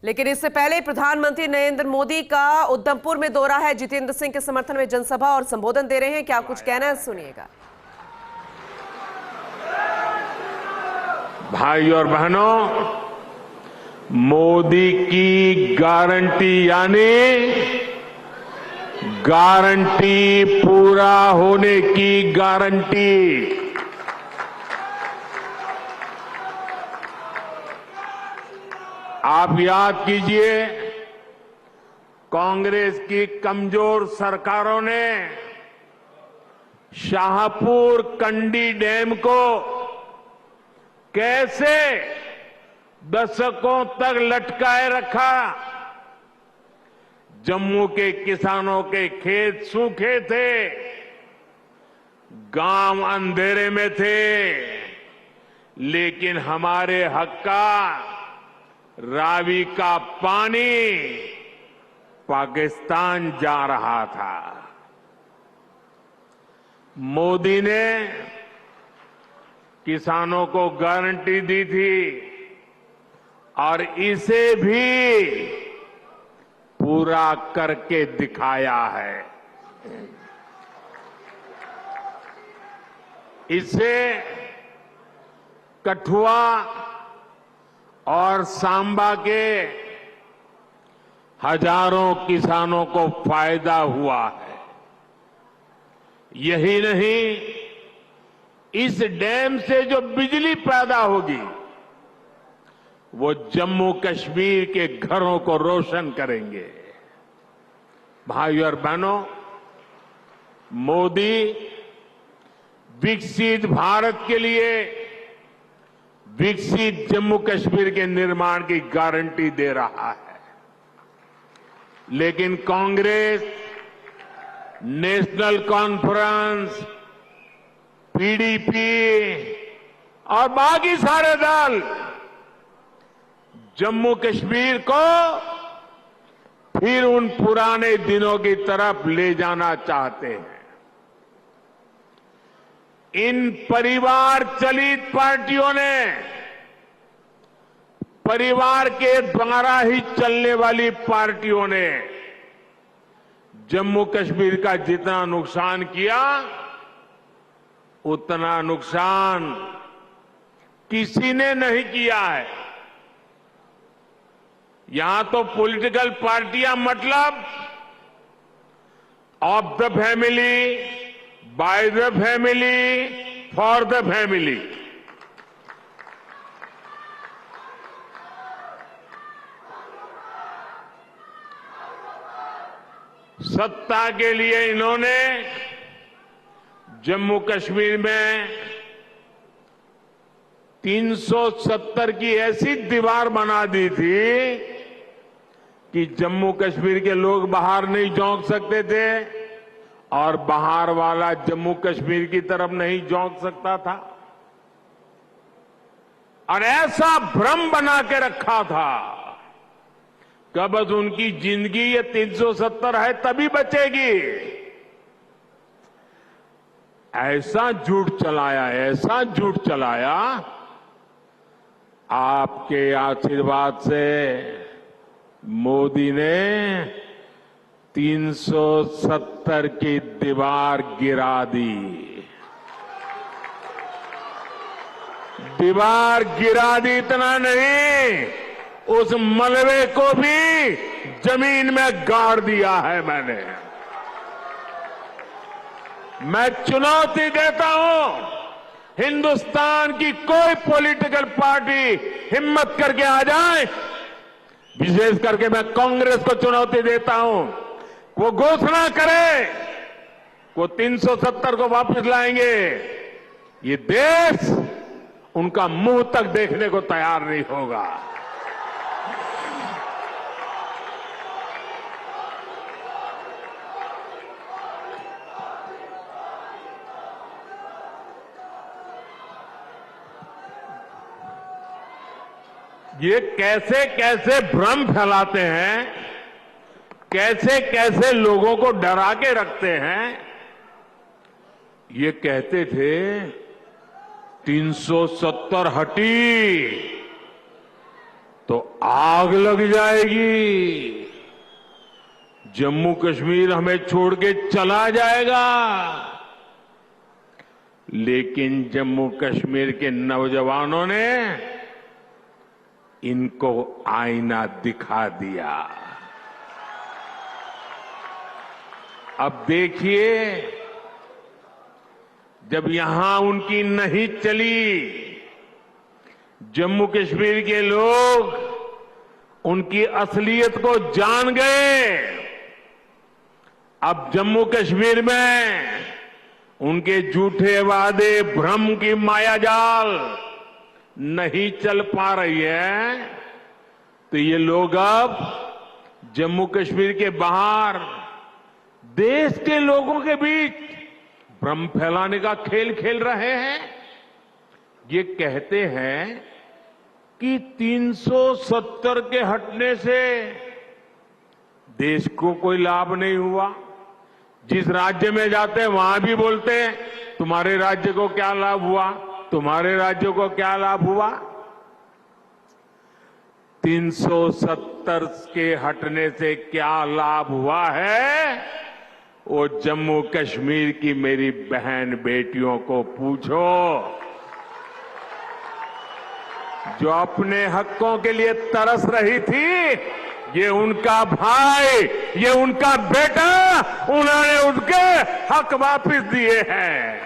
लेकिन इससे पहले प्रधानमंत्री नरेंद्र मोदी का उधमपुर में दौरा है। जितेंद्र सिंह के समर्थन में जनसभा और संबोधन दे रहे हैं। क्या कुछ कहना है, सुनिएगा। भाई और बहनों, मोदी की गारंटी यानी गारंटी पूरा होने की गारंटी। आप याद कीजिए, कांग्रेस की कमजोर सरकारों ने शाहपुर कंडी डैम को कैसे दशकों तक लटकाए रखा। जम्मू के किसानों के खेत सूखे थे, गांव अंधेरे में थे, लेकिन हमारे हक का रावी का पानी पाकिस्तान जा रहा था। मोदी ने किसानों को गारंटी दी थी और इसे भी पूरा करके दिखाया है। इससे कठुआ और सांबा के हजारों किसानों को फायदा हुआ है। यही नहीं, इस डैम से जो बिजली पैदा होगी वो जम्मू कश्मीर के घरों को रोशन करेंगे। भाई और बहनों, मोदी विकसित भारत के लिए विकसित जम्मू कश्मीर के निर्माण की गारंटी दे रहा है, लेकिन कांग्रेस, नेशनल कॉन्फ्रेंस, पीडीपी और बाकी सारे दल जम्मू कश्मीर को फिर उन पुराने दिनों की तरफ ले जाना चाहते हैं। इन परिवार चलित पार्टियों ने, परिवार के द्वारा ही चलने वाली पार्टियों ने जम्मू कश्मीर का जितना नुकसान किया, उतना नुकसान किसी ने नहीं किया है। यहां तो पॉलिटिकल पार्टियां मतलब of the family, by the family, for the family. सत्ता के लिए इन्होंने जम्मू कश्मीर में 370 की ऐसी दीवार बना दी थी कि जम्मू कश्मीर के लोग बाहर नहीं झोंक सकते थे और बाहर वाला जम्मू कश्मीर की तरफ नहीं झोंक सकता था। और ऐसा भ्रम बना के रखा था कि बस उनकी जिंदगी ये 370 है तभी बचेगी। ऐसा झूठ चलाया, ऐसा झूठ चलाया। आपके आशीर्वाद से मोदी ने 370 की दीवार गिरा दी। दीवार गिरा दी, इतना नहीं, उस मलबे को भी जमीन में गाड़ दिया है मैंने। मैं चुनौती देता हूं, हिंदुस्तान की कोई पॉलिटिकल पार्टी हिम्मत करके आ जाए, विशेष करके मैं कांग्रेस को चुनौती देता हूं, वो घोषणा करे वो 370 को वापस लाएंगे, ये देश उनका मुंह तक देखने को तैयार नहीं होगा। ये कैसे कैसे भ्रम फैलाते हैं, कैसे कैसे लोगों को डरा के रखते हैं। ये कहते थे 370 हटी, तो आग लग जाएगी, जम्मू कश्मीर हमें छोड़ के चला जाएगा। लेकिन जम्मू कश्मीर के नौजवानों ने इनको आईना दिखा दिया। अब देखिए, जब यहां उनकी नहीं चली, जम्मू कश्मीर के लोग उनकी असलियत को जान गए। अब जम्मू कश्मीर में उनके झूठे वादे, भ्रम की मायाजाल नहीं चल पा रही है, तो ये लोग अब जम्मू कश्मीर के बाहर देश के लोगों के बीच भ्रम फैलाने का खेल खेल रहे हैं। ये कहते हैं कि 370 के हटने से देश को कोई लाभ नहीं हुआ। जिस राज्य में जाते हैं वहां भी बोलते हैं तुम्हारे राज्य को क्या लाभ हुआ, तुम्हारे राज्य को क्या लाभ हुआ। 370 के हटने से क्या लाभ हुआ है, वो जम्मू कश्मीर की मेरी बहन बेटियों को पूछो, जो अपने हकों के लिए तरस रही थी। ये उनका भाई, ये उनका बेटा, उन्होंने उनके हक वापस दिए हैं।